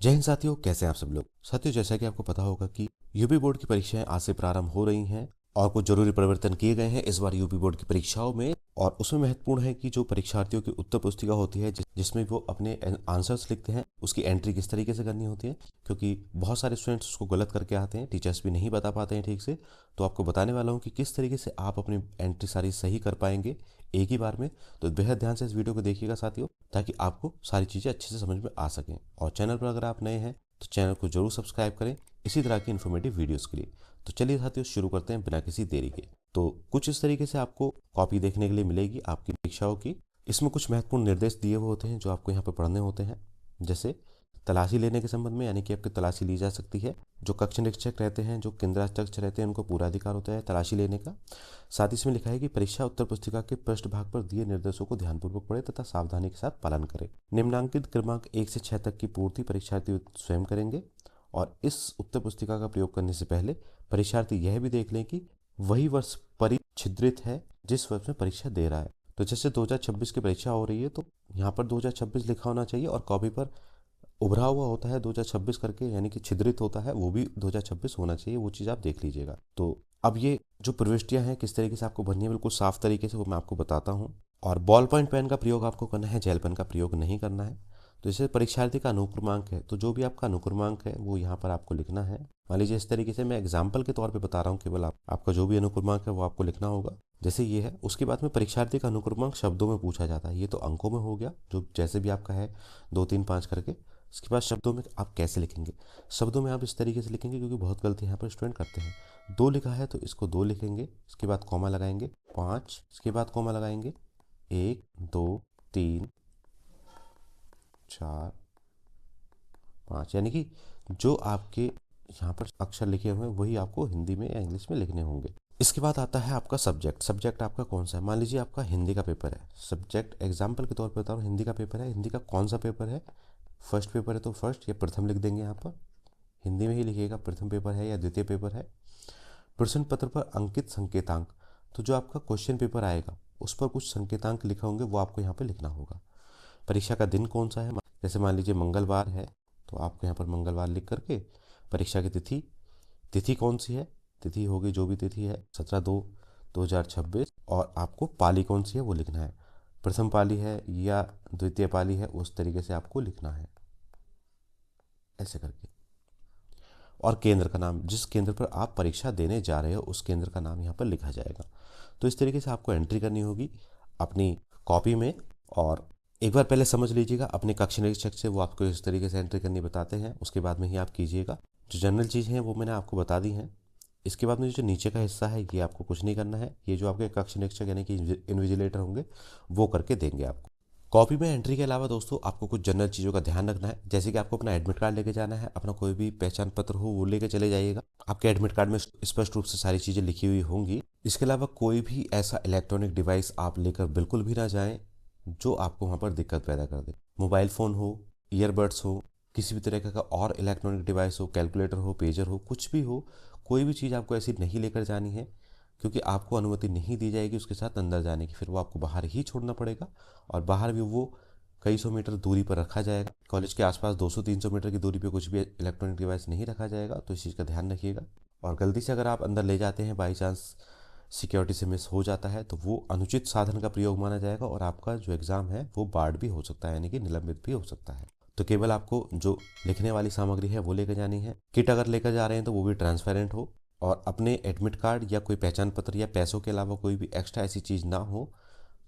जय हिंद साथियों, कैसे हैं आप सब लोग। साथियों, जैसा कि आपको पता होगा कि यूपी बोर्ड की परीक्षाएं आज से प्रारंभ हो रही हैं और कुछ जरूरी परिवर्तन किए गए हैं इस बार यूपी बोर्ड की परीक्षाओं में। और उसमें महत्वपूर्ण है कि जो परीक्षार्थियों की उत्तर पुस्तिका होती है जिसमें वो अपने आंसर्स लिखते हैं, उसकी एंट्री किस तरीके से करनी होती है, क्योंकि बहुत सारे स्टूडेंट्स उसको गलत करके आते हैं, टीचर्स भी नहीं बता पाते हैं ठीक से। तो आपको बताने वाला हूँ कि किस तरीके से आप अपनी एंट्री सारी सही कर पाएंगे एक ही बार में। तो बेहद ध्यान से इस वीडियो को देखिएगा साथियों, ताकि आपको सारी चीज़ें अच्छे से समझ में आ सकें। और चैनल पर अगर आप नए हैं तो चैनल को जरूर सब्सक्राइब करें इसी तरह की इन्फॉर्मेटिव वीडियोस के लिए। तो चलिए साथियों, शुरू करते हैं बिना किसी देरी के। तो कुछ इस तरीके से आपको कॉपी देखने के लिए मिलेगी आपकी परीक्षाओं की। इसमें कुछ महत्वपूर्ण निर्देश दिए हुए होते हैं जो आपको यहाँ पर पढ़ने होते हैं। जैसे तलाशी लेने के संबंध में, यानी कि आपकी तलाशी ली जा सकती है। जो कक्ष निरीक्षक रहते हैं, जो केंद्राध्यक्ष रहते हैं, उनको पूरा अधिकार होता है तलाशी लेने का। साथ ही इसमें लिखा है कि परीक्षा उत्तर पुस्तिका के पृष्ठ भाग पर दिए निर्देशों को ध्यानपूर्वक पढ़े तथा सावधानी के साथ पालन करें। निम्नांकित क्रमांक 1 से 6 तक की पूर्ति परीक्षार्थी स्वयं करेंगे। और इस उत्तर पुस्तिका का प्रयोग करने से पहले परीक्षार्थी यह भी देख लें कि वही वर्ष परिच्छिद्रित है जिस वर्ष में परीक्षा दे रहा है। तो जैसे 2026 की परीक्षा हो रही है तो यहाँ पर 2026 लिखा होना चाहिए, और कॉपी पर उभरा हुआ होता है 2026 करके, यानी कि छिद्रित होता है, वो भी 2026 होना चाहिए। वो चीज़ आप देख लीजिएगा। तो अब ये जो प्रविष्टियां हैं किस तरीके से आपको भरनी है बिल्कुल साफ तरीके से, वो मैं आपको बताता हूँ। और बॉल पॉइंट पेन का प्रयोग आपको करना है, जेल पेन का प्रयोग नहीं करना है। तो जैसे परीक्षार्थी का अनुक्रमांक है, तो जो भी आपका अनुक्रमांक है वो यहाँ पर आपको लिखना है। मान लीजिए इस तरीके से, मैं एग्जाम्पल के तौर पे बता रहा हूँ, केवल आपका जो भी अनुक्रमांक है वो आपको लिखना होगा। जैसे ये है। उसके बाद में परीक्षार्थी का अनुक्रमांक शब्दों में पूछा जाता है। ये तो अंकों में हो गया, जो जैसे भी आपका है 2 3 5 करके। इसके बाद शब्दों में आप कैसे लिखेंगे। शब्दों में आप इस तरीके से लिखेंगे, क्योंकि बहुत गलती यहाँ पर स्टूडेंट करते हैं। 2 लिखा है तो इसको 2 लिखेंगे, इसके बाद कॉमा लगाएंगे 5, इसके बाद कॉमा लगाएंगे 1 2 3 4 5, यानी कि जो आपके यहाँ पर अक्षर लिखे हुए हैं वही आपको हिंदी में या इंग्लिश में लिखने होंगे। इसके बाद आता है आपका सब्जेक्ट। सब्जेक्ट आपका कौन सा है। मान लीजिए आपका हिंदी का पेपर है। सब्जेक्ट एग्जाम्पल के तौर पर बता रहा हूँ, हिंदी का पेपर है। हिंदी का कौन सा पेपर है। फर्स्ट पेपर है तो फर्स्ट या प्रथम लिख देंगे। यहाँ पर हिंदी में ही लिखिएगा, प्रथम पेपर है या द्वितीय पेपर है। प्रश्न पत्र पर अंकित संकेतांक, तो जो आपका क्वेश्चन पेपर आएगा उस पर कुछ संकेतांक लिखे होंगे, वो आपको यहाँ पर लिखना होगा। परीक्षा का दिन कौन सा है, जैसे मान लीजिए मंगलवार है तो आपको यहाँ पर मंगलवार लिख करके परीक्षा की तिथि, तिथि कौन सी है, तिथि होगी जो भी तिथि है 17/2/2026, और आपको पाली कौन सी है वो लिखना है। प्रथम पाली है या द्वितीय पाली है, उस तरीके से आपको लिखना है ऐसे करके। और केंद्र का नाम, जिस केंद्र पर आप परीक्षा देने जा रहे हो उस केंद्र का नाम यहाँ पर लिखा जाएगा। तो इस तरीके से आपको एंट्री करनी होगी अपनी कॉपी में। और एक बार पहले समझ लीजिएगा अपने कक्ष निरीक्षक से, वो आपको इस तरीके से एंट्री करनी बताते हैं, उसके बाद में ही आप कीजिएगा। जो जनरल चीज़ हैं वो मैंने आपको बता दी हैं। इसके बाद में जो नीचे का हिस्सा है ये आपको कुछ नहीं करना है, ये जो आपके कक्ष निरीक्षक यानी कि इन्विजिलेटर होंगे वो करके देंगे आपको। कॉपी में एंट्री के अलावा दोस्तों आपको कुछ जनरल चीज़ों का ध्यान रखना है, जैसे कि आपको अपना एडमिट कार्ड लेके जाना है, अपना कोई भी पहचान पत्र हो वो लेके चले जाइएगा। आपके एडमिट कार्ड में स्पष्ट रूप से सारी चीज़ें लिखी हुई होंगी। इसके अलावा कोई भी ऐसा इलेक्ट्रॉनिक डिवाइस आप लेकर बिल्कुल भी ना जाएं जो आपको वहाँ पर दिक्कत पैदा कर दे। मोबाइल फ़ोन हो, ईयरबड्स हो, किसी भी तरह का और इलेक्ट्रॉनिक डिवाइस हो, कैलकुलेटर हो, पेजर हो, कुछ भी हो, कोई भी चीज़ आपको ऐसी नहीं लेकर जानी है, क्योंकि आपको अनुमति नहीं दी जाएगी उसके साथ अंदर जाने की। फिर वो आपको बाहर ही छोड़ना पड़ेगा, और बाहर भी वो कई सौ मीटर दूरी पर रखा जाएगा। कॉलेज के आसपास 200-300 मीटर की दूरी पे कुछ भी इलेक्ट्रॉनिक डिवाइस नहीं रखा जाएगा। तो इस चीज़ का ध्यान रखिएगा। और गलती से अगर आप अंदर ले जाते हैं, बाई चांस सिक्योरिटी से मिस हो जाता है, तो वो अनुचित साधन का प्रयोग माना जाएगा और आपका जो एग्ज़ाम है वो बार्ड भी हो सकता है, यानी कि निलंबित भी हो सकता है। तो केवल आपको जो लिखने वाली सामग्री है वो लेकर जानी है। किट अगर लेकर जा रहे हैं तो वो भी ट्रांसपेरेंट हो, और अपने एडमिट कार्ड या कोई पहचान पत्र या पैसों के अलावा कोई भी एक्स्ट्रा ऐसी चीज़ ना हो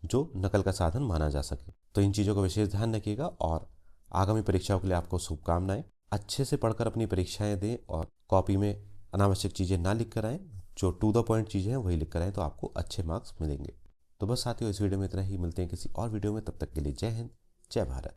जो नकल का साधन माना जा सके। तो इन चीज़ों का विशेष ध्यान रखिएगा। और आगामी परीक्षाओं के लिए आपको शुभकामनाएं। अच्छे से पढ़कर अपनी परीक्षाएं दें और कॉपी में अनावश्यक चीज़ें ना लिख कर आएँ, जो टू द पॉइंट चीज़ें हैं वही लिख कर आएँ, तो आपको अच्छे मार्क्स मिलेंगे। तो बस साथियों, इस वीडियो में इतना ही। मिलते हैं किसी और वीडियो में, तब तक के लिए जय हिंद, जय भारत।